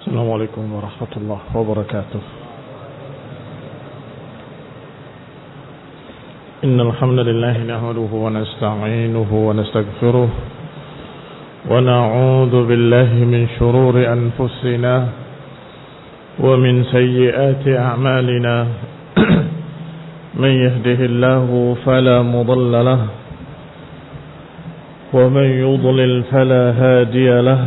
السلام عليكم ورحمة الله وبركاته. إن الحمد لله نحمده ونستعينه ونستغفره ونعوذ بالله من شرور أنفسنا ومن سيئات أعمالنا من يهده الله فلا مضل له ومن يضلل فلا هادي له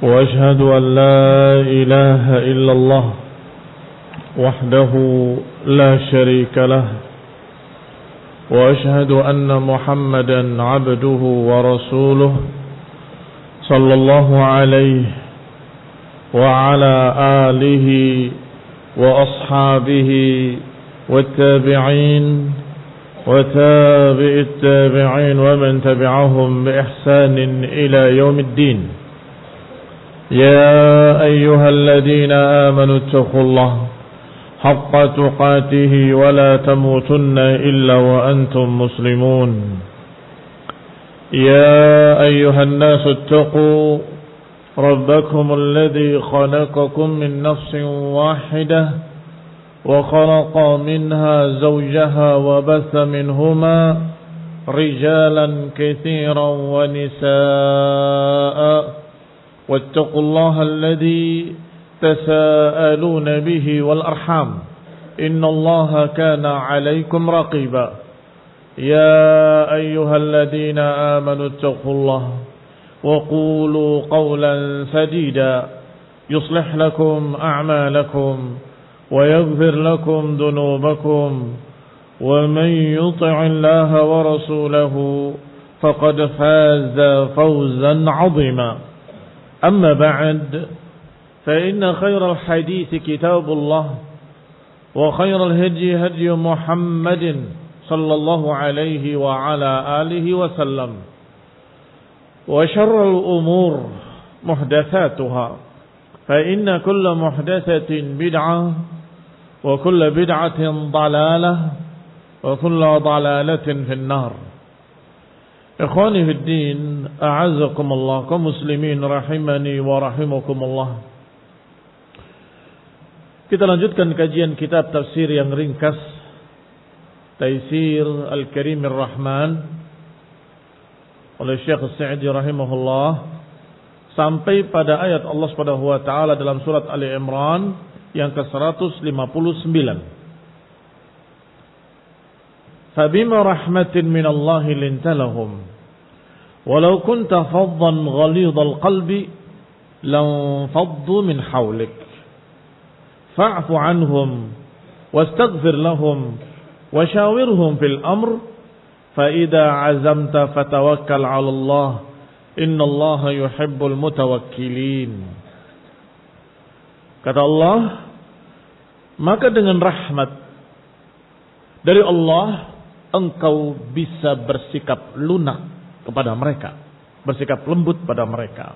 وأشهد أن لا إله إلا الله وحده لا شريك له وأشهد أن محمدا عبده ورسوله صلى الله عليه وعلى آله وأصحابه والتابعين وتابع التابعين ومن تبعهم بإحسان إلى يوم الدين. يا أيها الذين آمنوا اتقوا الله حق تقاته ولا تموتن إلا وأنتم مسلمون. يا أيها الناس اتقوا ربكم الذي خلقكم من نفس واحدة وخلق منها زوجها وبث منهما رجالا كثيرا ونساء واتقوا الله الذي تساءلون به والأرحام إن الله كان عليكم رقيبا. يا أيها الذين آمنوا اتقوا الله وقولوا قولا سديدا يصلح لكم أعمالكم ويغفر لكم ذنوبكم ومن يطع الله ورسوله فقد فاز فوزا عظيما. أما بعد فإن خير الحديث كتاب الله وخير الهدي هدي محمد صلى الله عليه وعلى آله وسلم وشر الأمور محدثاتها فإن كل محدثة بدعة وكل بدعة ضلالة وكل ضلالة في النار. Ikhwani fi din, a'azzakumullah, kaum muslimin rahimani wa rahimakumullah. Kita lanjutkan kajian kitab tafsir yang ringkas Taisir Al-Karim Ar-Rahman oleh Syekh As-Sa'di rahimahullah sampai pada ayat Allah Subhanahu wa taala dalam surat Ali Imran yang ke-159. فَبِمَا رَحْمَةٍ مِّنَ اللَّهِ لِنْتَ لَهُمْ وَلَوْ كُنْتَ فَظًّا غَلِيظَ الْقَلْبِ لَانفَضُّوا مِنْ حَوْلِكَ فَاعْفُ عَنْهُمْ وَاسْتَغْفِرْ لَهُمْ وَشَاوِرْهُمْ فِي الْأَمْرِ فَإِذَا عَزَمْتَ فَتَوَكَّلْ عَلَى اللَّهِ إِنَّ اللَّهَ يُحِبُّ الْمُتَوَكِّلِينَ. Kata Allah, maka dengan rahmat dari Allah engkau bisa bersikap lunak kepada mereka, bersikap lembut pada mereka.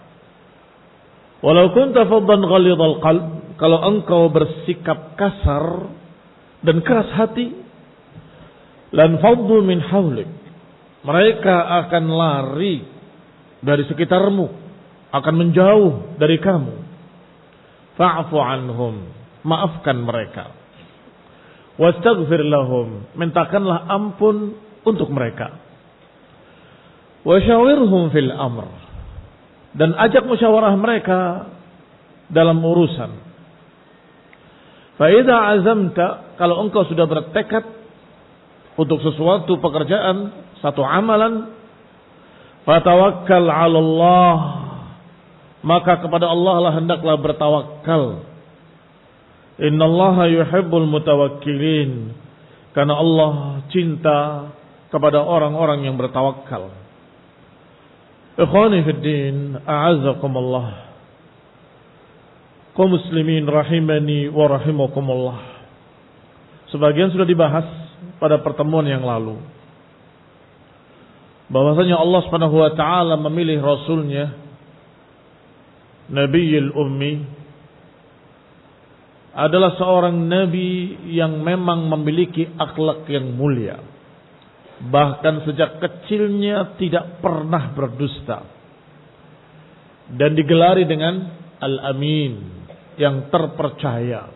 Walau kunta faddan ghalidhal qalb, kalau engkau bersikap kasar dan keras hati, lan faddu min haulik, mereka akan lari dari sekitarmu, akan menjauh dari kamu. Fa'fu anhum, maafkan mereka. Wastaghfir lahum, mintakanlah ampun untuk mereka. Wasyawirhum fil amr, dan ajak musyawarah mereka dalam urusan. Fa idza azamta, kalau engkau sudah bertekad untuk sesuatu pekerjaan, satu amalan, fatawakkal 'ala Allah, maka kepada Allah lah hendaklah bertawakal. Innallaha yuhibbul mutawakkilin, karena Allah cinta kepada orang-orang yang bertawakal. Ikhwani fid din, a'azzakumullah, kaum muslimin rahimani wa rahimakumullah. Sebagian sudah dibahas pada pertemuan yang lalu, bahwasanya Allah Subhanahu wa taala memilih rasulnya Nabiyul Ummi, adalah seorang nabi yang memang memiliki akhlak yang mulia. Bahkan sejak kecilnya tidak pernah berdusta. Dan digelari dengan al-amin, yang terpercaya.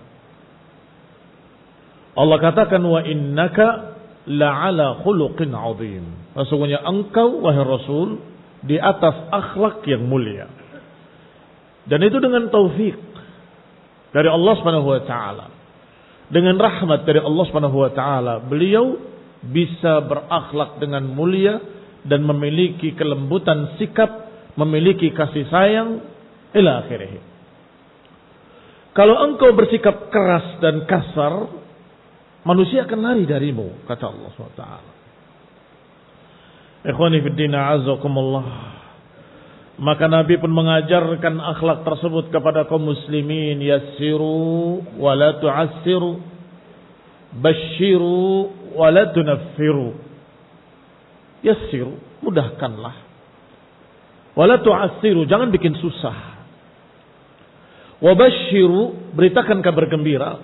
Allah katakan wa innaka la'ala khuluqin 'azim. Sesungguhnya engkau wahai Rasul di atas akhlak yang mulia. Dan itu dengan taufik dari Allah Subhanahu wa taala. Dengan rahmat dari Allah Subhanahu wa taala, beliau bisa berakhlak dengan mulia dan memiliki kelembutan sikap, memiliki kasih sayang ila akhirih. Kalau engkau bersikap keras dan kasar, manusia akan lari darimu, kata Allah SWT. Ikhwani fiddin a'azzakumullah. Maka Nabi pun mengajarkan akhlak tersebut kepada kaum muslimin. Yassiru wa la tu'assiru, basyiru wa la tunaffiru. Yassiru, mudahkanlah. Wa la tu'assiru, jangan bikin susah. Wa basyiru, beritakan kabar gembira.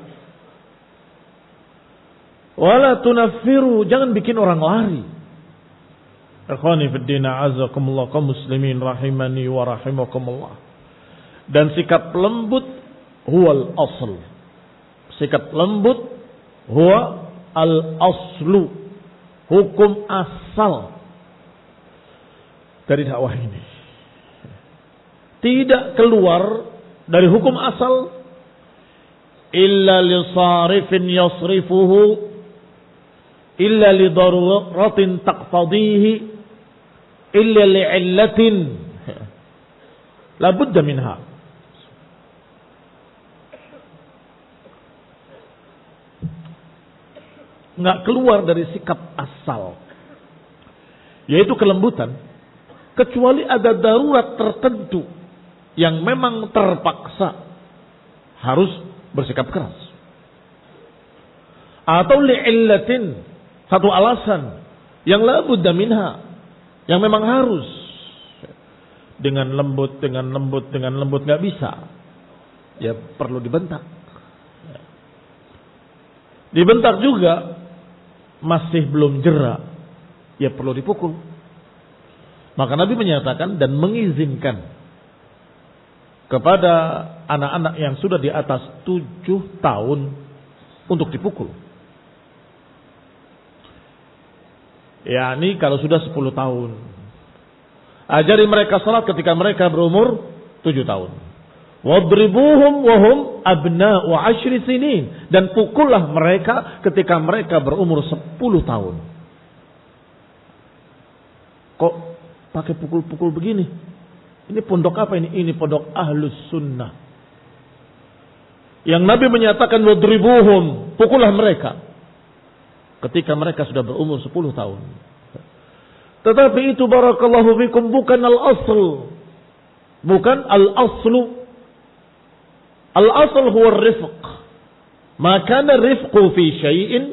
Wala tunaffiru, jangan bikin orang lari. Ikhwani fiddin a'azzakumullah, kaum muslimin rahimani wa rahimakumullah. Dan sikap lembut huwal asl. Sikap lembut huwa al aslu, hukum asal dari dakwah ini. Tidak keluar dari hukum asal illa li sarifin yasrifuhu illa li daruratin taqtadihi illa li illatin la budda minha. Enggak keluar dari sikap asal, yaitu kelembutan, kecuali ada darurat tertentu yang memang terpaksa harus bersikap keras. Atau li'illatin, satu alasan yang la budda minha, yang memang harus. Dengan lembut nggak bisa. Ya perlu dibentak. Dibentak juga masih belum jera, ya perlu dipukul. Maka Nabi menyatakan dan mengizinkan kepada anak-anak yang sudah di atas 7 tahun untuk dipukul. yakni kalau sudah 10 tahun. Ajari mereka salat ketika mereka berumur 7 tahun. Wadribuhum wahum abna'u 10 sinin, dan pukullah mereka ketika mereka berumur 10 tahun. Kok pakai pukul-pukul begini? Ini pondok apa ini? Ini pondok Ahlus Sunnah. Yang Nabi menyatakan wadribuhum, pukullah mereka ketika mereka sudah berumur 10 tahun. Tetapi itu barakallahu fikum bukan al-asl. Bukan al-aslu. Al-asl huwa ar-rifq. Ma kana ar-rifqu fi syai'in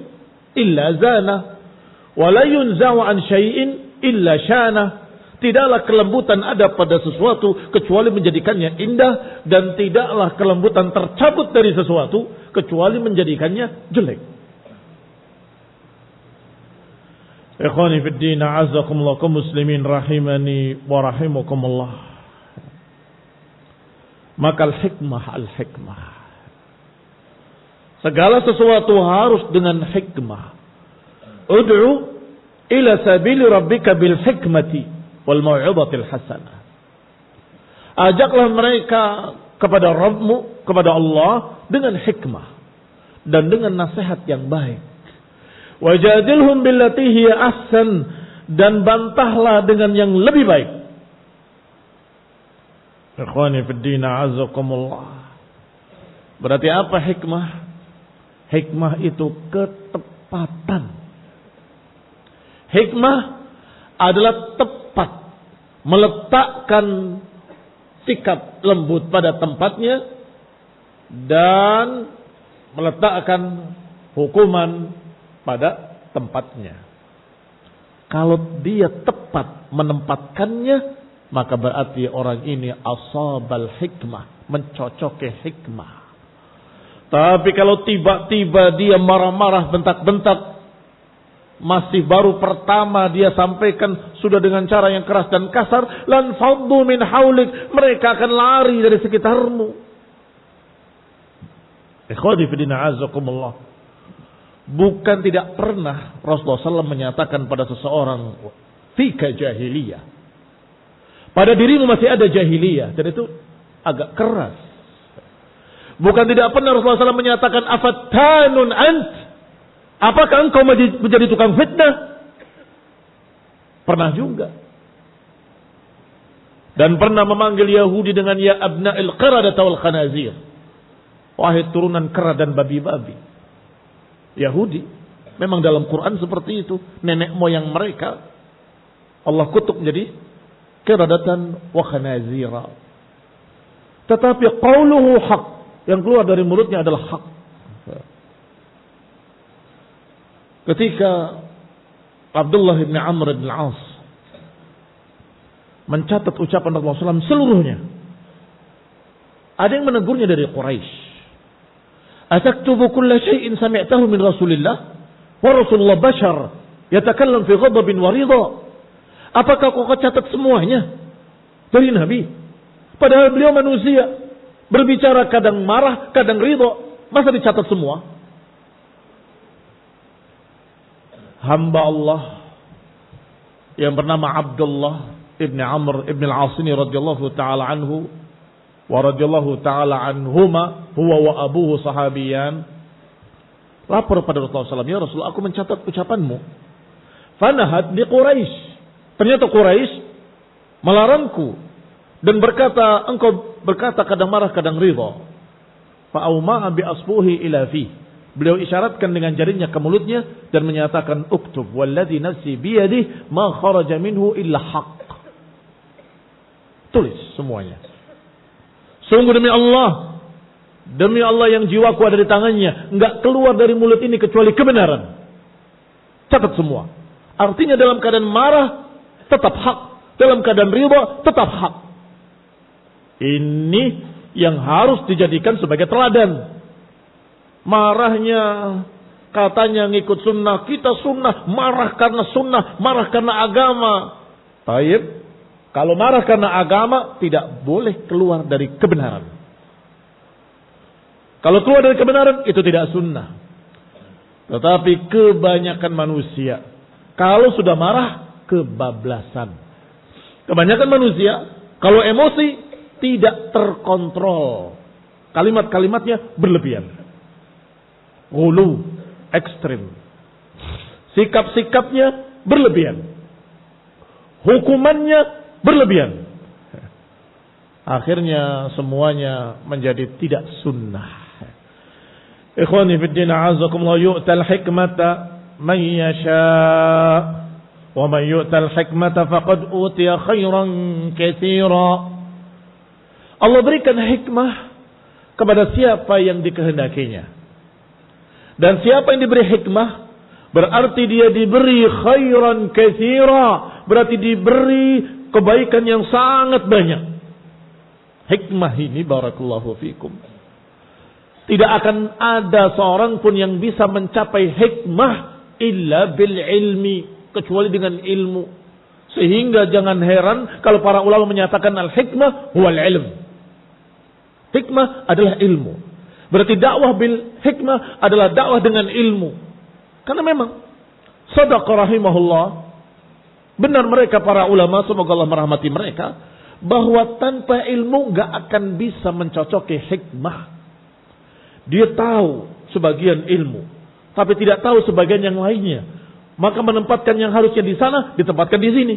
illa zana, wa la yunza'u an syai'in illa syana. Tidaklah kelembutan ada pada sesuatu kecuali menjadikannya indah, dan tidaklah kelembutan tercabut dari sesuatu kecuali menjadikannya jelek. Ikhwani fid din, a'azzakumullah, kaum muslimin rahimani wa rahimakumullah. Maka al-hikmah. Segala sesuatu harus dengan hikmah. Ud'u ila sabili rabbika bil hikmati wal mau'izatil hasanah. Ajaklah mereka kepada Rabbmu, kepada Allah dengan hikmah dan dengan nasihat yang baik. Wajadilhum billati hiya ahsan, dan bantahlah dengan yang lebih baik. Ikhwani fid din, a'azzakumullah. Berarti apa hikmah? Hikmah itu ketepatan. Hikmah adalah tepat, meletakkan sikap lembut pada tempatnya dan meletakkan hukuman pada tempatnya. Kalau dia tepat menempatkannya, maka berarti orang ini asabal hikmah, mencocoki hikmah. Tapi kalau tiba-tiba dia marah-marah, bentak-bentak, Masih baru pertama dia sampaikan sudah dengan cara yang keras dan kasar. Lan faddu min haulik. Mereka akan lari dari sekitarmu. Ikhwati fillah azakumullah. Bukan tidak pernah Rasulullah SAW menyatakan pada seseorang fika jahiliyah. Pada dirimu masih ada jahiliyah. Dan itu agak keras. Bukan tidak pernah Rasulullah SAW menyatakan afattanun ant. Apakah engkau menjadi tukang fitnah? Pernah juga. Dan pernah memanggil Yahudi dengan ya abna'il qiradah wal khanazir. Wahai turunan kera dan babi-babi. Yahudi. Memang dalam Quran seperti itu. Nenek moyang mereka Allah kutuk menjadi qiradatan wa khanazira. Tetapi qauluhu haq. Yang keluar dari mulutnya adalah hak. Ketika Abdullah bin Amr bin Al-As mencatat ucapan Rasulullah SAW seluruhnya, ada yang menegurnya dari Quraisy. Ataktubu kulla syai'in sami'tahu min Rasulillah wa Rasulullah bashar yatakallam fi ghadabin wa ridha. Apakah kau catat semuanya dari Nabi? Padahal beliau manusia, berbicara kadang marah, kadang ridha. Masa dicatat semua? Hamba Allah yang bernama Abdullah ibn Amr ibn Al-As radhiyallahu ta'ala anhu wa radhiyallahu ta'ala anhuma huwa wa abuhu sahabiyan, lapor pada Rasulullah SAW, ya Rasul, aku mencatat ucapanmu. Fanahat di Quraisy. Ternyata Quraisy melarangku dan berkata, engkau berkata kadang marah kadang ridha. Fa'auma'a bi asbuhi ila fi. Beliau isyaratkan dengan jarinya ke mulutnya dan menyatakan uktub walladzi nafsi biyadihi ma kharaja minhu illa haqq. Tulis semuanya. Sungguh demi Allah yang jiwaku ada di tangannya, enggak keluar dari mulut ini kecuali kebenaran. Catat semua. Artinya dalam keadaan marah tetap hak, dalam keadaan ridha tetap hak. Ini yang harus dijadikan sebagai teladan. Marahnya katanya ngikut sunnah, kita sunnah, marah karena sunnah, marah karena agama. Baik, kalau marah karena agama tidak boleh keluar dari kebenaran. Kalau keluar dari kebenaran itu tidak sunnah. Tetapi kebanyakan manusia kalau sudah marah kebablasan. Kebanyakan manusia kalau emosi tidak terkontrol. Kalimat-kalimatnya berlebihan. Ghulu, ekstrim. Sikap-sikapnya berlebihan. Hukumannya berlebihan. Akhirnya semuanya menjadi tidak sunnah. Ikhwani fi din a'azakumullah, yu'tal hikmata man yasha' wa man yu'tal hikmata faqad utiya khairan katsira. Allah berikan hikmah kepada siapa yang dikehendakinya. Dan siapa yang diberi hikmah berarti dia diberi khairan katsira, berarti diberi kebaikan yang sangat banyak. Hikmah ini barakallahu fikum, tidak akan ada seorang pun yang bisa mencapai hikmah illa bil ilmi, kecuali dengan ilmu. Sehingga jangan heran kalau para ulama menyatakan al-hikmah huwal ilm. Hikmah adalah ilmu. Berarti dakwah bil hikmah adalah dakwah dengan ilmu. Karena memang sadaqa rahimahullah, benar mereka para ulama, semoga Allah merahmati mereka, bahwa tanpa ilmu gak akan bisa mencocoki hikmah. Dia tahu sebagian ilmu, tapi tidak tahu sebagian yang lainnya. Maka menempatkan yang harusnya di sana ditempatkan di sini,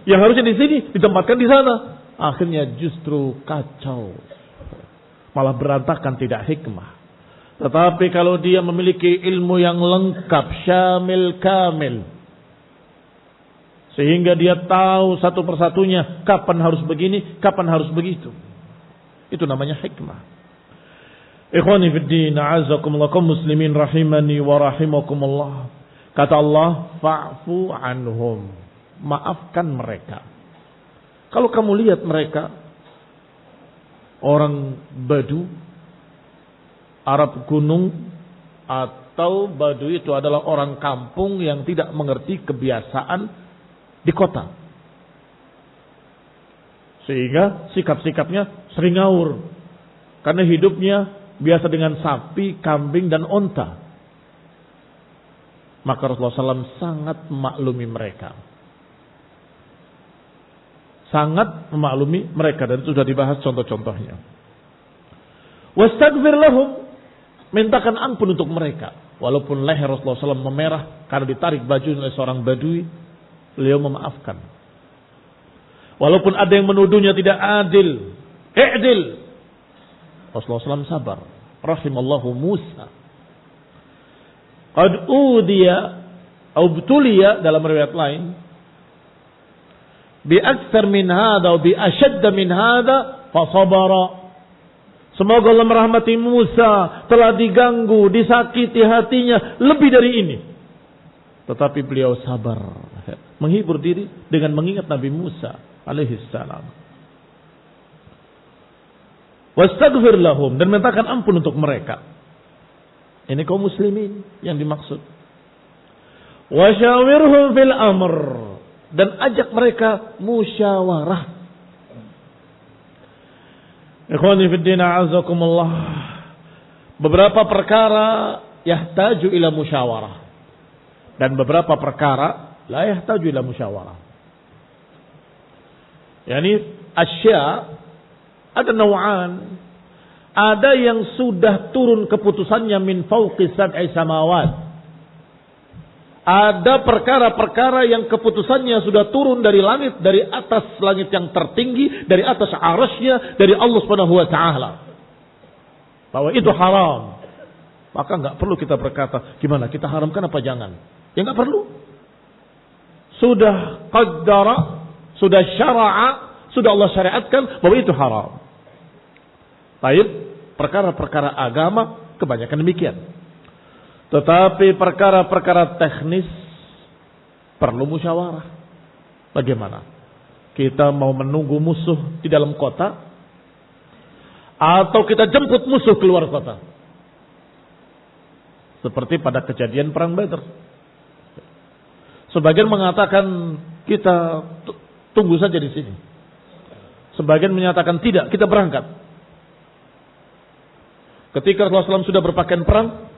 yang harusnya di sini ditempatkan di sana. Akhirnya justru kacau, malah berantakan, tidak hikmah. Tetapi kalau dia memiliki ilmu yang lengkap, syamil kamil, sehingga dia tahu satu persatunya kapan harus begini, kapan harus begitu, itu namanya hikmah. Ikhwani fid din, a'azzakumullah, kaum muslimin rahimani wa rahimakumullah. Kata Allah, fa'fu anhum, maafkan mereka. Kalau kamu lihat mereka orang Badu, Arab gunung, atau Badui itu adalah orang kampung yang tidak mengerti kebiasaan di kota. Sehingga sikap-sikapnya sering ngawur. Karena hidupnya biasa dengan sapi, kambing, dan onta. Maka Rasulullah SAW sangat memaklumi mereka. Sangat memaklumi mereka. Dan itu sudah dibahas contoh-contohnya. Wastaghfir lahum. Mintakan ampun untuk mereka. Walaupun leher Rasulullah SAW memerah karena ditarik baju oleh seorang Badui, beliau memaafkan. Walaupun ada yang menuduhnya tidak adil, i'dil, Rasulullah SAW sabar. Rahimallahu Musa. Qad udiya atau btuliya dalam riwayat lain bi aktsar min hadza wa bi ashadd min hadza fa sabara. Semoga Allah merahmati Musa, telah diganggu, disakiti hatinya lebih dari ini. Tetapi beliau sabar, menghibur diri dengan mengingat Nabi Musa alaihi salam. Wastaghfir lahum, dan mintakan ampun untuk mereka. Ini kaum muslimin yang dimaksud. Wasyawirhum fil amr, dan ajak mereka musyawarah. Ikhwani fid din a'azakumullah. Beberapa perkara yahtaju ila musyawarah, dan beberapa perkara la yahtaju ila musyawarah. Yani asya ada naw'an. Ada yang sudah turun keputusannya min fauqi sab'i samawat. Ada perkara-perkara yang keputusannya sudah turun dari langit, dari atas langit yang tertinggi, dari atas arasy-Nya, dari Allah Subhanahu wa taala. Bahwa itu haram. Maka enggak perlu kita berkata, gimana kita haramkan apa jangan? Ya enggak perlu. Sudah qaddara, sudah syara'a, sudah Allah syariatkan bahwa itu haram. Baik, perkara-perkara agama kebanyakan demikian. Tetapi perkara-perkara teknis perlu musyawarah. Bagaimana? Kita mau menunggu musuh di dalam kota, atau kita jemput musuh keluar kota? Seperti pada kejadian perang Badar. Sebagian mengatakan kita tunggu saja di sini. Sebagian menyatakan tidak, kita berangkat. Ketika Rasulullah SAW sudah berpakaian perang,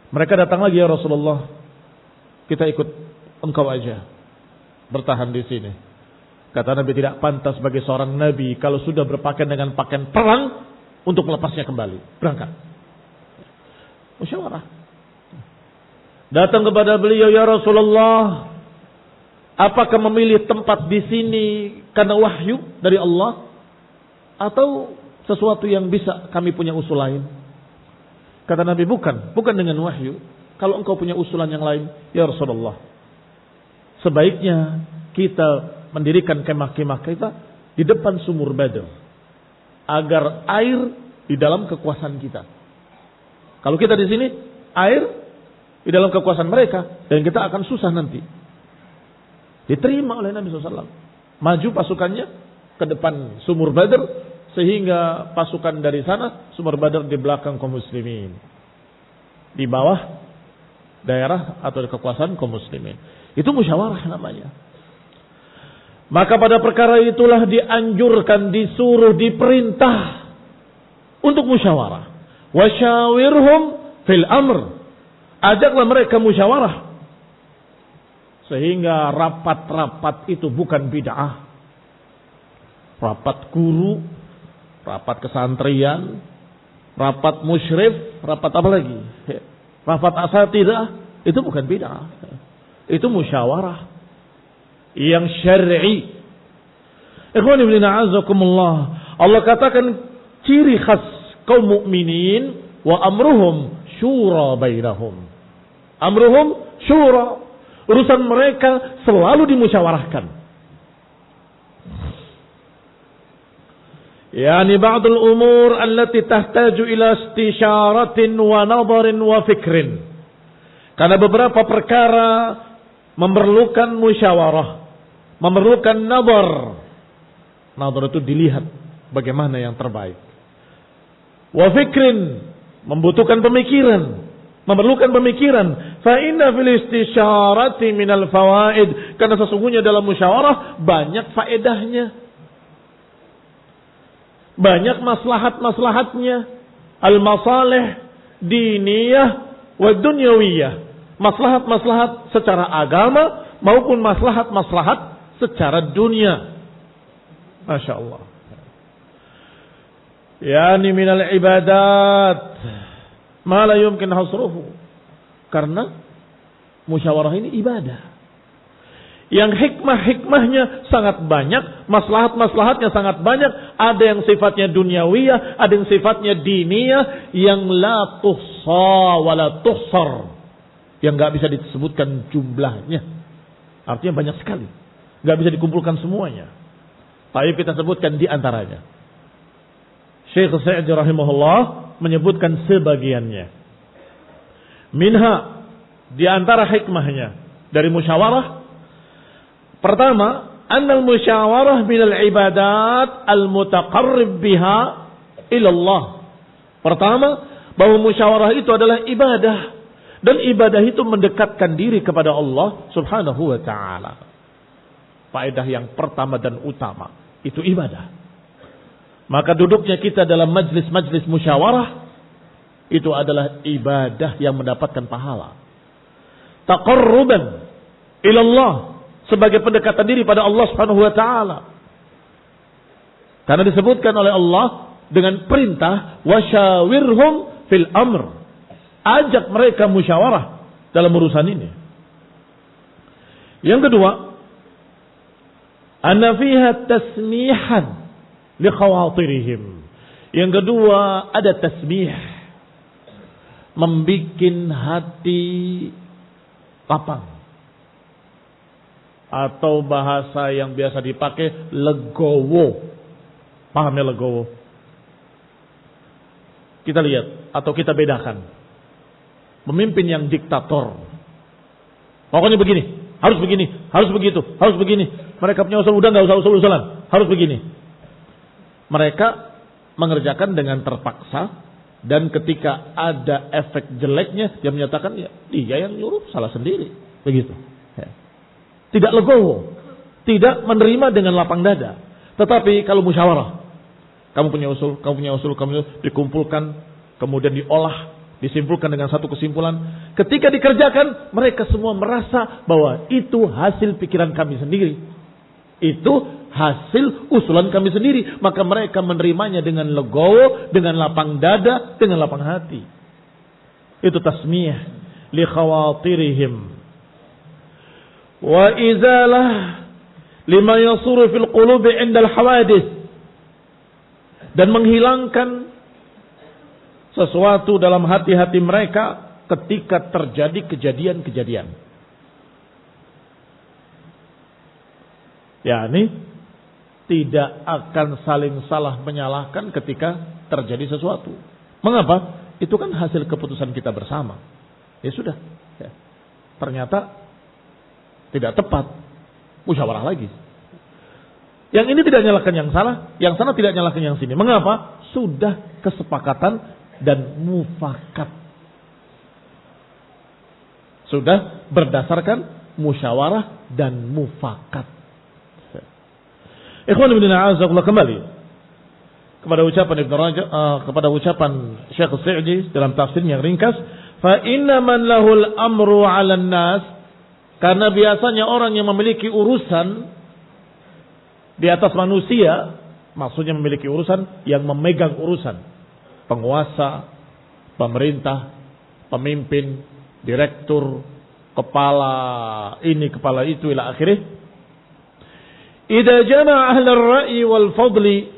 mereka datang lagi, ya Rasulullah, kita ikut engkau aja, bertahan di sini. Kata Nabi, tidak pantas bagi seorang Nabi kalau sudah berpakaian dengan pakaian perang untuk melepasnya kembali. Berangkat. Musyawarah. Datang kepada beliau, ya Rasulullah, apakah memilih tempat di sini karena wahyu dari Allah, atau sesuatu yang bisa kami punya usul lain? Kata Nabi, bukan dengan wahyu. Kalau engkau punya usulan yang lain, ya Rasulullah, sebaiknya kita mendirikan kemah-kemah kita di depan sumur Badr, agar air di dalam kekuasaan kita. Kalau kita di sini, air di dalam kekuasaan mereka, dan kita akan susah nanti. Diterima oleh Nabi SAW. Maju pasukannya ke depan sumur Badr, sehingga pasukan dari sana, sumur Badr di belakang kaum muslimin, di bawah daerah atau kekuasaan kaum muslimin. Itu musyawarah namanya. Maka pada perkara itulah dianjurkan, disuruh, diperintah untuk musyawarah. Wasyawirhum fil amr. Ajaklah mereka musyawarah. Sehingga rapat-rapat itu bukan bid'ah. Rapat guru, rapat kesantrian, rapat musyrif, rapat apa lagi? Rapat asatidzah, itu bukan bid'ah. Itu musyawarah yang syar'i. Ikhwan ibn a'azakumullah, Allah katakan ciri khas kaum mukminin, wa amruhum syura bainahum. Amruhum syura. Urusan mereka selalu dimusyawarahkan. Yani ba'dul umur allati tahtaju ila istisyaratin wa nadarin wa fikrin. Karena beberapa perkara memerlukan musyawarah, memerlukan nadar. Nadar itu dilihat bagaimana yang terbaik. Wa fikrin, membutuhkan pemikiran. memerlukan pemikiran. Fa inna fil istisyarati minal fawaid, karena sesungguhnya dalam musyawarah banyak faedahnya, banyak maslahat-maslahatnya, al-masalih diniyah wa dunyawiyah, maslahat-maslahat secara agama maupun maslahat-maslahat secara dunia. Masya Allah. Yani minal ibadat ma la yumkin hasruhu. Karena musyawarah ini ibadah yang hikmah-hikmahnya sangat banyak, maslahat-maslahatnya sangat banyak. Ada yang sifatnya duniawiyah, ada yang sifatnya diniyah, yang la tuhsa wa la tuhsar, yang gak bisa disebutkan jumlahnya. Artinya banyak sekali, gak bisa dikumpulkan semuanya. Tapi kita sebutkan di antaranya. Syekh Sa'di rahimahullah menyebutkan sebagiannya. Minha, di antara hikmahnya dari musyawarah, pertama, annal musyawarah minal ibadat al-mutaqarrib biha ila Allah. Pertama, bahwa musyawarah itu adalah ibadah, dan ibadah itu mendekatkan diri kepada Allah Subhanahu wa taala. Faedah yang pertama dan utama itu ibadah. Maka duduknya kita dalam majlis-majlis musyawarah itu adalah ibadah yang mendapatkan pahala. Taqarruban ila Allah, sebagai pendekatan diri pada Allah Subhanahu wa taala. Karena disebutkan oleh Allah dengan perintah wasyawirhum fil amr. Ajak mereka musyawarah dalam urusan ini. Yang kedua, anna fiha tasmihan li khawatirihim. Yang kedua, ada tasmih, membikin hati lapang. Atau bahasa yang biasa dipakai legowo. Paham ya legowo? Kita lihat atau kita bedakan. Pemimpin yang diktator, pokoknya begini, harus begini, harus begitu, harus begini. Mereka punya usul, udah gak usah usul-usulan, harus begini. Mereka mengerjakan dengan terpaksa, dan ketika ada efek jeleknya dia menyatakan ya dia yang nyuruh, salah sendiri, begitu. Tidak legowo, tidak menerima dengan lapang dada. Tetapi kalau musyawarah, kamu punya usul, kamu punya usul, kamu dikumpulkan, kemudian diolah, disimpulkan dengan satu kesimpulan. Ketika dikerjakan, mereka semua merasa bahwa itu hasil pikiran kami sendiri, itu hasil usulan kami sendiri. Maka mereka menerimanya dengan legowo, dengan lapang dada, dengan lapang hati. Itu tasmiyah li khawatirihim. Wa izalah lima yasuru fil qulubi indal hawadith, dan menghilangkan sesuatu dalam hati-hati mereka ketika terjadi kejadian-kejadian. yakni tidak akan saling salah menyalahkan ketika terjadi sesuatu. Mengapa? Itu kan hasil keputusan kita bersama. Ya sudah. Ya. Ternyata tidak tepat. Musyawarah lagi. Yang ini tidak nyalahkan yang salah, yang sana tidak nyalahkan yang sini. Mengapa? Sudah kesepakatan dan mufakat. Sudah berdasarkan musyawarah dan mufakat. Ikhwan ibn a'azakullah, kembali kepada ucapan Ibn Rajab, kepada ucapan Syekh Sa'di dalam tafsir yang ringkas, fa inna man lahul amru 'alan nas, karena biasanya orang yang memiliki urusan di atas manusia, maksudnya memiliki urusan, yang memegang urusan, penguasa, pemerintah, pemimpin, direktur, kepala ini, kepala itu, ila akhirih. Idza jama'a ahlur ra'yi wal fadli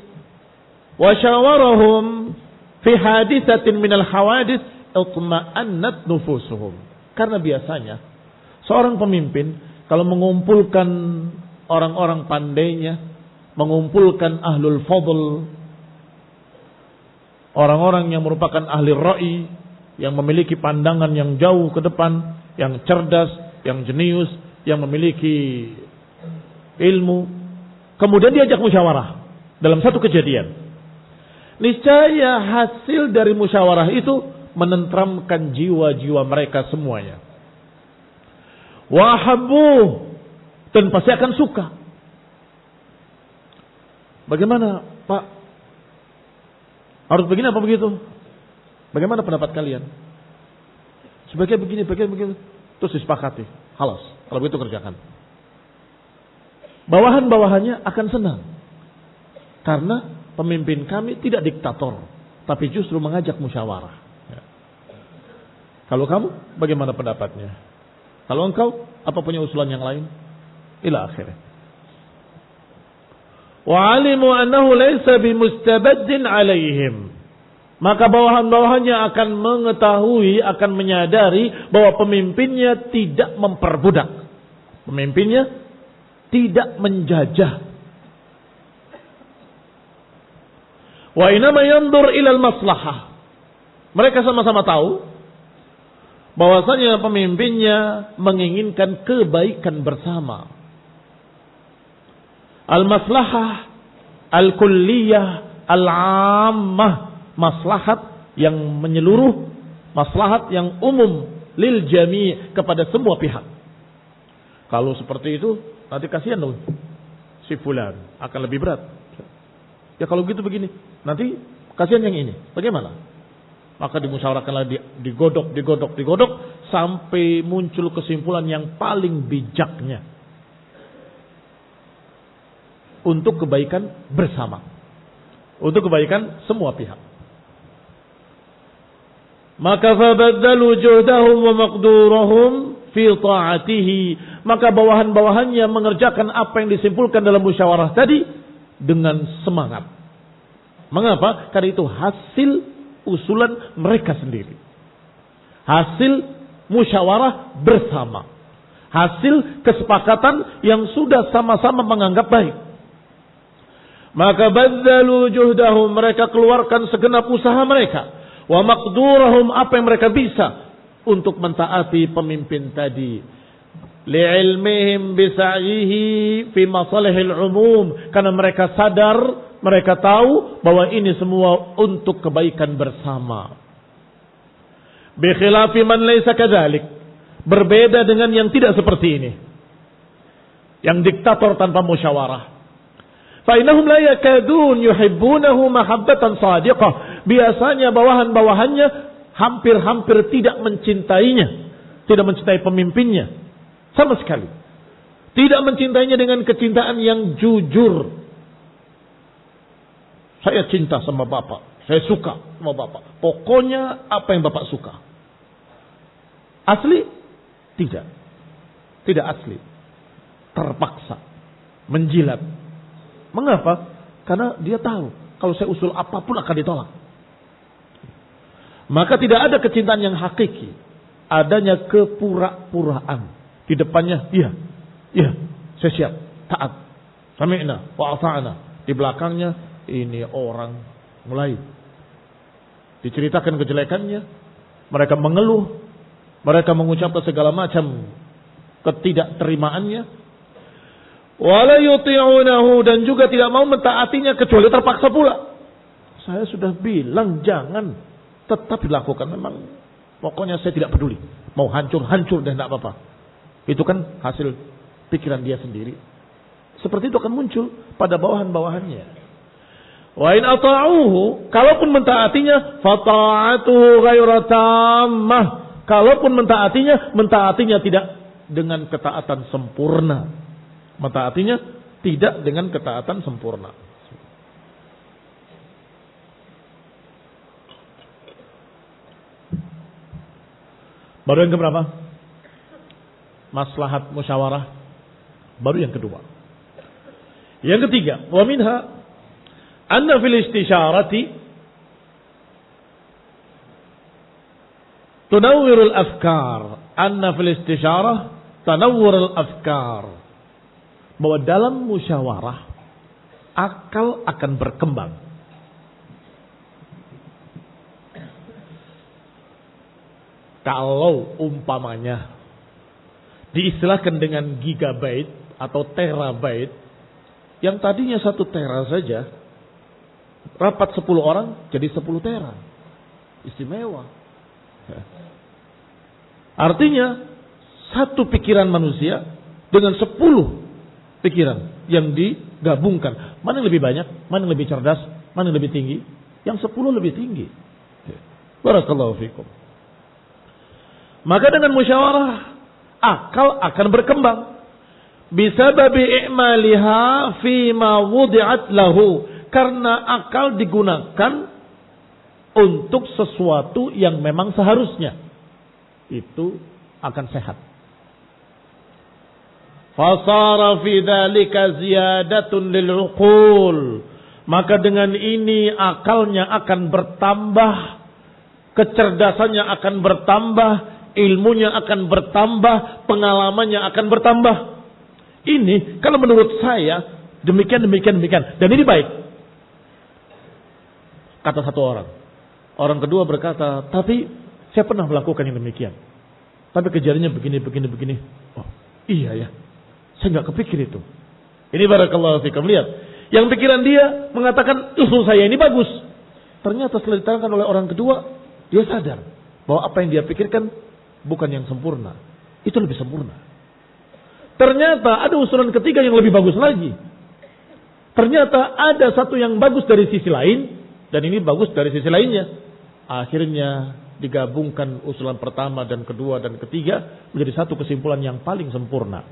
wa syawarahum fi hadithatin minal hawadith itma'annat nufusuhum. Karena biasanya seorang pemimpin kalau mengumpulkan orang-orang pandainya, mengumpulkan ahlul fadl, orang-orang yang merupakan ahli ra'i, yang memiliki pandangan yang jauh ke depan, yang cerdas, yang jenius, yang memiliki ilmu, kemudian diajak musyawarah dalam satu kejadian. Niscaya hasil dari musyawarah itu menenteramkan jiwa-jiwa mereka semuanya. Wa habbu, dan pasti akan suka. Bagaimana, Pak? Harus begini apa begitu? Bagaimana pendapat kalian? Sebagai begini, begitu. Terus disepakati. Halas, kalau begitu kerjakan. Bawahan-bawahannya akan senang. Karena pemimpin kami tidak diktator, tapi justru mengajak musyawarah. Ya. Kalau kamu, bagaimana pendapatnya? Kalau engkau, apa punya usulan yang lain? Ila akhirnya. Wa alimu annahu laysa bimustabaddin alaihim. Maka bawahan-bawahannya akan mengetahui, akan menyadari bahwa pemimpinnya tidak memperbudak. Pemimpinnya tidak menjajah. Wa inama yandur ilal maslahah. Mereka sama-sama tahu bahwasanya pemimpinnya menginginkan kebaikan bersama. Al-maslahah al-kulliyah al-ammah, maslahat yang menyeluruh, maslahat yang umum lil jami' kepada semua pihak. Kalau seperti itu nanti kasihan dong si fulan, akan lebih berat. Ya kalau gitu begini, nanti kasihan yang ini. Bagaimana? Maka dimusyawarahkanlah, digodok sampai muncul kesimpulan yang paling bijaknya untuk kebaikan bersama, untuk kebaikan semua pihak. Maka fabaddalu juhdahum wa maqdurahum fi ta'atihi. Maka bawahan-bawahannya mengerjakan apa yang disimpulkan dalam musyawarah tadi dengan semangat. Mengapa? Karena itu hasil usulan mereka sendiri. Hasil musyawarah bersama. Hasil kesepakatan yang sudah sama-sama menganggap baik. Maka badzalu juhdahum, mereka keluarkan segenap usaha mereka. Wa maqdurahum, apa yang mereka bisa untuk mentaati pemimpin tadi. Li'ilmihim bisa'yihi fi masalihil umum, karena mereka sadar, mereka tahu bahwa ini semua untuk kebaikan bersama. Bi khilafi man laysa kadzalik, berbeda dengan yang tidak seperti ini, yang diktator tanpa musyawarah. Fa innahum la yakadun yuhibbunahu mahabbatan shadiqah. Biasanya bawahan-bawahannya hampir-hampir tidak mencintainya, tidak mencintai pemimpinnya sama sekali. Tidak mencintainya dengan kecintaan yang jujur. Saya cinta sama Bapak, saya suka sama Bapak. Pokoknya apa yang Bapak suka. Asli? Tidak. Tidak asli. Terpaksa. Menjilat. Mengapa? Karena dia tahu kalau saya usul apapun akan ditolak. Maka tidak ada kecintaan yang hakiki. Adanya kepura-puraan. Di depannya, iya, saya siap, taat. Sami'na wa ata'na. Di belakangnya, ini orang mulai diceritakan kejelekannya. Mereka mengeluh. Mereka mengucapkan segala macam ketidakterimaannya. Wala yuti'unahu, dan juga tidak mau mentaatinya kecuali terpaksa pula. Saya sudah bilang jangan, tetap dilakukan. Memang pokoknya saya tidak peduli. Mau hancur dan tidak apa-apa. Itu kan hasil pikiran dia sendiri. Seperti itu akan muncul pada bawahan-bawahannya. Wa in ata'uhu, kalaupun mentaatinya, fata'atuhu ghairu tammah. Kalaupun mentaatinya tidak dengan ketaatan sempurna. Mentaatinya tidak dengan ketaatan sempurna. Baru yang keberapa? Maslahat musyawarah. Baru yang kedua. Yang ketiga, wa minha anna fil istisyarati tunawwirul afkar. Anna fil istisyarah tunawwirul afkar. Bahwa dalam musyawarah akal akan berkembang. Kalau umpamanya diistilahkan dengan gigabyte atau terabyte, yang tadinya 1 tera saja, rapat 10 orang jadi 10 tera. Istimewa. Artinya satu pikiran manusia dengan 10 pikiran yang digabungkan. Mana yang lebih banyak? Mana yang lebih cerdas? Mana yang lebih tinggi? Yang 10 lebih tinggi. Barakallahu fikum. Maka dengan musyawarah akal akan berkembang. Bisababi i'maliha fima wudi'at lahu. Karena akal digunakan untuk sesuatu yang memang seharusnya. Itu akan sehat. Fasara fi dzalika ziyadatun lil uqul. Maka dengan ini akalnya akan bertambah, kecerdasannya akan bertambah, ilmunya akan bertambah, pengalamannya akan bertambah. Ini kalau menurut saya demikian. Dan ini baik. Kata satu orang. Orang kedua berkata, tapi saya pernah melakukan yang demikian. Tapi kejadiannya begini. Oh, iya ya. Saya nggak kepikir itu. Ini barakallahu fikum. Lihat. Yang pikiran dia mengatakan, usul saya ini bagus. Ternyata setelah diterangkan oleh orang kedua, dia sadar bahwa apa yang dia pikirkan bukan yang sempurna. Itu lebih sempurna. Ternyata ada usulan ketiga yang lebih bagus lagi. Ternyata ada satu yang bagus dari sisi lain, dan ini bagus dari sisi lainnya. Akhirnya digabungkan usulan pertama dan kedua dan ketiga menjadi satu kesimpulan yang paling sempurna.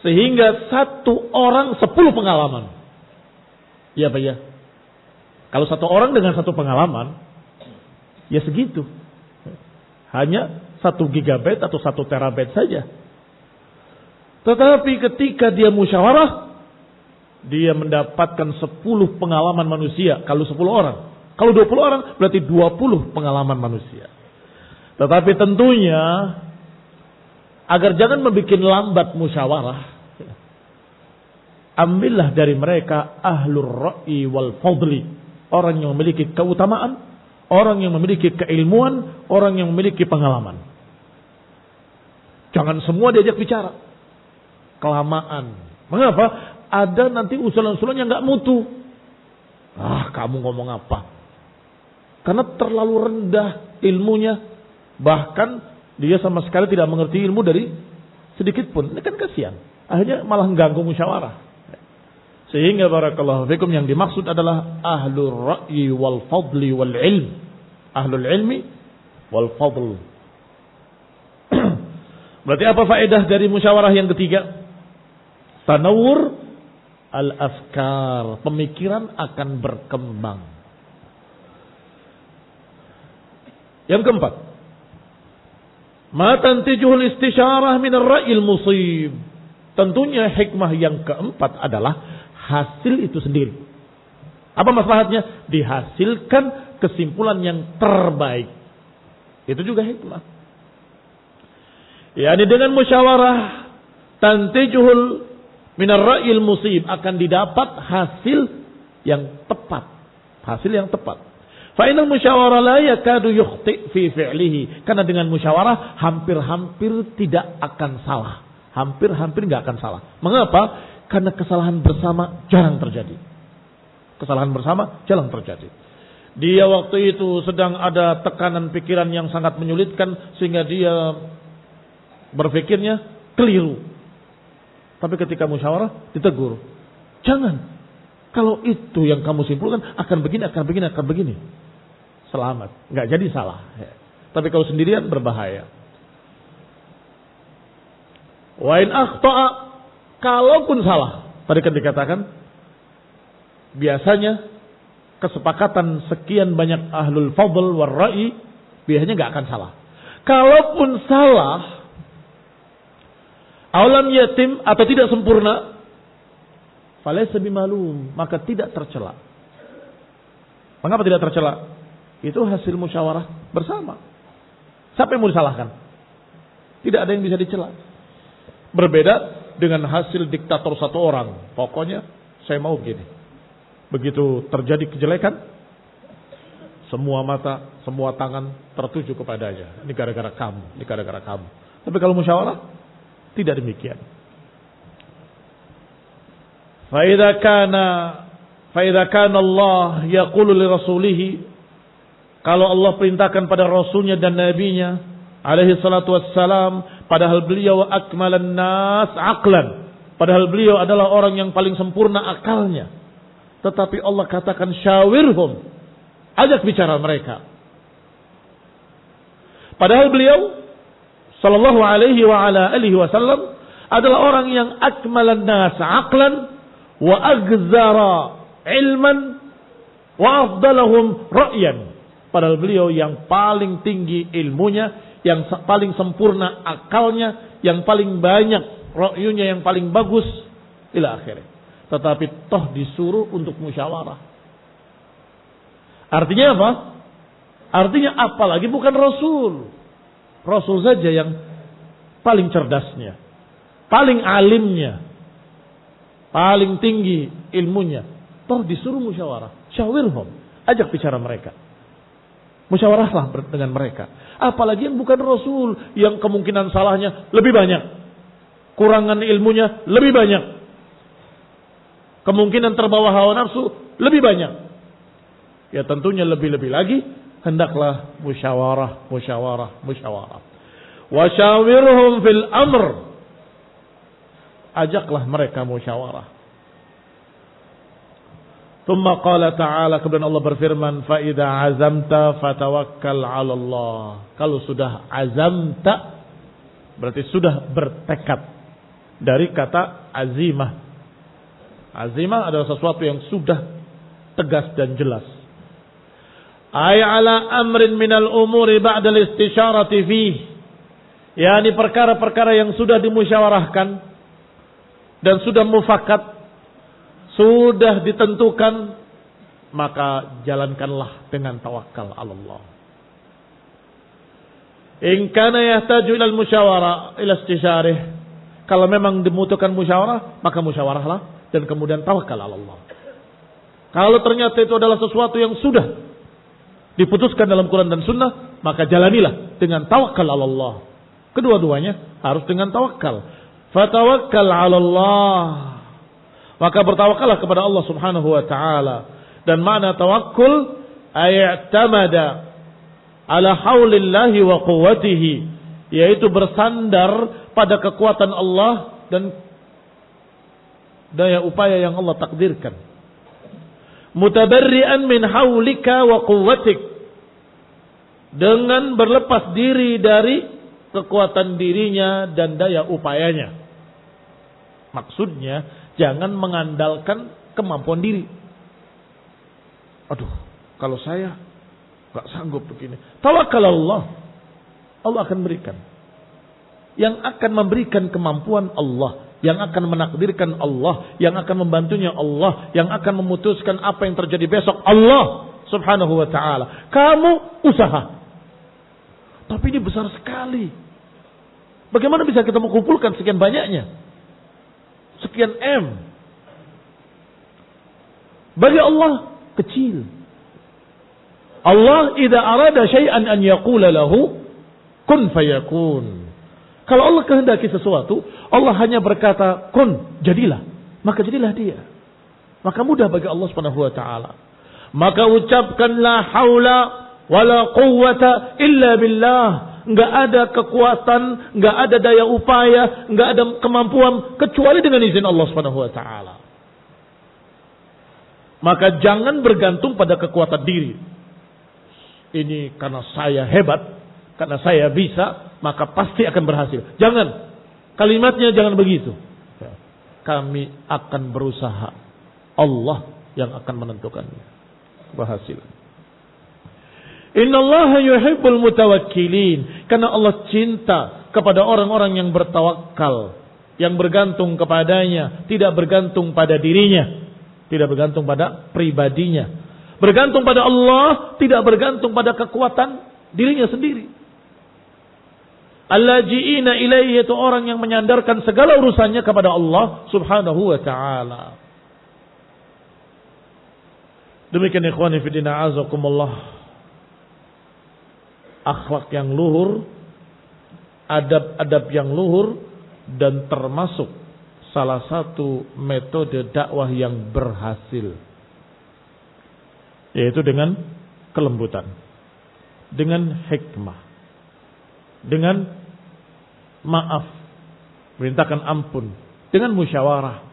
Sehingga satu orang 10 pengalaman. Ya Pak ya. Kalau satu orang dengan satu pengalaman, ya segitu. Hanya 1 gigabyte atau 1 terabyte saja. Tetapi ketika dia musyawarah, dia mendapatkan 10 pengalaman manusia. Kalau 10 orang. Kalau 20 orang berarti 20 pengalaman manusia. Tetapi tentunya agar jangan membuat lambat musyawarah, ambillah dari mereka ahlur ra'i wal fadli, orang yang memiliki keutamaan, orang yang memiliki keilmuan, orang yang memiliki pengalaman. Jangan semua diajak bicara. Kelamaan. Mengapa? Ada nanti usulan-usulan yang nggak mutu. Kamu ngomong apa? Karena terlalu rendah ilmunya. Bahkan dia sama sekali tidak mengerti ilmu dari sedikit pun. Ini kan kasihan. Akhirnya malah mengganggu musyawarah. Sehingga barakallahu fikum yang dimaksud adalah ahlul ra'yi wal fadli wal ilm. Ahlul ilmi wal fadl. Berarti apa faedah dari musyawarah yang ketiga? Tanawur al-afkar. Pemikiran akan berkembang. Yang keempat. Ma tantijuhul istisyarah min ar-ra'yil musib. Tentunya hikmah yang keempat adalah hasil itu sendiri. Apa maslahatnya? Dihasilkan kesimpulan yang terbaik. Itu juga hikmah. Yani dengan musyawarah tantijuhul minar ra'yil musib, akan didapat hasil yang tepat. Hasil yang tepat. Fa inal musyawarah la yakadu yukhti fi fi'lihi. Karena dengan musyawarah hampir-hampir tidak akan salah. Hampir-hampir enggak akan salah. Mengapa? Karena kesalahan bersama jarang terjadi. Kesalahan bersama jarang terjadi. Dia waktu itu sedang ada tekanan pikiran yang sangat menyulitkan sehingga dia berpikirnya keliru. Tapi ketika musyawarah ditegur. Jangan. Kalau itu yang kamu simpulkan akan begini. Selamat. Enggak jadi salah. Tapi kalau sendirian berbahaya. Wa in akhta'a, kalaupun salah, tadi kan dikatakan biasanya kesepakatan sekian banyak ahlul fadl war ra'i biasanya enggak akan salah. Kalaupun salah, awalam yatim atau tidak sempurna, falaysa bimalum, maka tidak tercela. Mengapa tidak tercela? Itu hasil musyawarah bersama. Siapa yang mau disalahkan? Tidak ada yang bisa dicela. Berbeda dengan hasil diktator satu orang. Pokoknya saya mau begini. Begitu terjadi kejelekan, semua mata, semua tangan tertuju kepadanya. Ini gara-gara kamu, ini gara-gara kamu. Tapi kalau musyawarah, tidak demikian. Fa idza kana Allah yaqulu li rasulih Kalau Allah perintahkan pada Rasulnya dan Nabinya alaihi salatu wassalam, padahal beliau akmalan nas aqlan, padahal beliau adalah orang yang paling sempurna akalnya, tetapi Allah katakan syawirhum, ajak bicara mereka. Padahal beliau sallallahu alaihi wa ala alihi wasallam adalah orang yang akmalan nas aqlan wa agzara ilman wa afdalahum ra'yan. Padahal beliau yang paling tinggi ilmunya, yang paling sempurna akalnya, yang paling banyak ra'yunya, yang paling bagus ila akhirnya. Tetapi toh disuruh untuk musyawarah. Artinya apa? Artinya apalagi bukan Rasul. Rasul saja yang paling cerdasnya, paling alimnya, paling tinggi ilmunya, toh disuruh musyawarah. Syawirhum, ajak bicara mereka. Musyawarahlah dengan mereka. Apalagi yang bukan Rasul, yang kemungkinan salahnya lebih banyak, kurangan ilmunya lebih banyak, kemungkinan terbawa hawa nafsu lebih banyak. Ya tentunya lebih-lebih lagi hendaklah musyawarah. Wasyawirhum fil amr, ajaklah mereka musyawarah. Tsumma qala ta'ala, kemudian Allah berfirman, fa idza azamta fatawakkal 'ala Allah. Kalau sudah azamta berarti sudah bertekad, dari kata azimah. Azimah adalah sesuatu yang sudah tegas dan jelas. Ay ala amrin minal umuri ba'da al-istisyarati fih, yakni perkara-perkara yang sudah dimusyawarahkan dan sudah mufakat, sudah ditentukan, maka jalankanlah dengan tawakal Allah. In kana yahtaju ila al-musyawarah ila istisyarah, kalau memang dibutuhkan musyawarah, maka musyawarahlah dan kemudian tawakal Allah. Kalau ternyata itu adalah sesuatu yang sudah diputuskan dalam Quran dan Sunnah, maka jalanilah dengan tawakal Allah. Kedua-duanya harus dengan tawakal. Fatawakkal 'ala Allah, maka bertawakallah kepada Allah Subhanahu wa taala. Dan makna tawakkul ay'tamada ala haulillahi wa quwwatihi, yaitu bersandar pada kekuatan Allah dan daya upaya yang Allah takdirkan. Mutabarri'an min haulika wa quwwatik, dengan berlepas diri dari kekuatan dirinya dan daya upayanya. Maksudnya jangan mengandalkan kemampuan diri. Aduh, kalau saya gak sanggup begini. Tawakal Allah, Allah akan berikan. Yang akan memberikan kemampuan Allah, yang akan menakdirkan Allah, yang akan membantunya Allah, yang akan memutuskan apa yang terjadi besok Allah Subhanahu wa ta'ala. Kamu usaha, tapi ini besar sekali. Bagaimana bisa kita mengumpulkan sekian banyaknya, sekian M? Bagi Allah kecil. Allah idza arada syai'an an yaqula lahu kun fayakun. Kalau Allah kehendaki sesuatu, Allah hanya berkata kun, jadilah, maka jadilah dia. Maka mudah bagi Allah Subhanahu wa taala. Maka ucapkan la haula wala quwwata illa billah. Enggak ada kekuatan, enggak ada daya upaya, enggak ada kemampuan kecuali dengan izin Allah Subhanahu wa taala. Maka jangan bergantung pada kekuatan diri. Ini karena saya hebat, karena saya bisa, maka pasti akan berhasil. Jangan. Kalimatnya jangan begitu. Kami akan berusaha. Allah yang akan menentukannya keberhasilan. Innallaha yuhibbul mutawakkilin. Karena Allah cinta kepada orang-orang yang bertawakal, yang bergantung kepadanya, tidak bergantung pada dirinya, tidak bergantung pada pribadinya, bergantung pada Allah, tidak bergantung pada kekuatan dirinya sendiri. Allaji'ina ilaihi, itu orang yang menyandarkan segala urusannya kepada Allah Subhanahu wa ta'ala. Demikian ikhwani fillah azakumullah, akhlak yang luhur, adab-adab yang luhur, dan termasuk salah satu metode dakwah yang berhasil, yaitu dengan kelembutan. dengan hikmah, dengan maaf, perintahkan ampun, dengan musyawarah,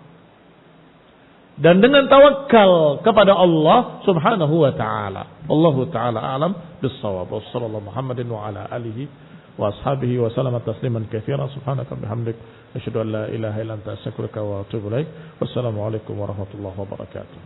dan dengan tawakal kepada Allah Subhanahu wa taala. Wallahu taala a'lam bis-shawab. Wassallallahu Muhammadin wa ala alihi wa ashabihi wa sallama tasliman katsiran. Subhanaka bihamdik asyhadu an la ilaha illa anta astaghfiruka wa atubu ilaik. Wassalamu alaikum warahmatullahi wabarakatuh.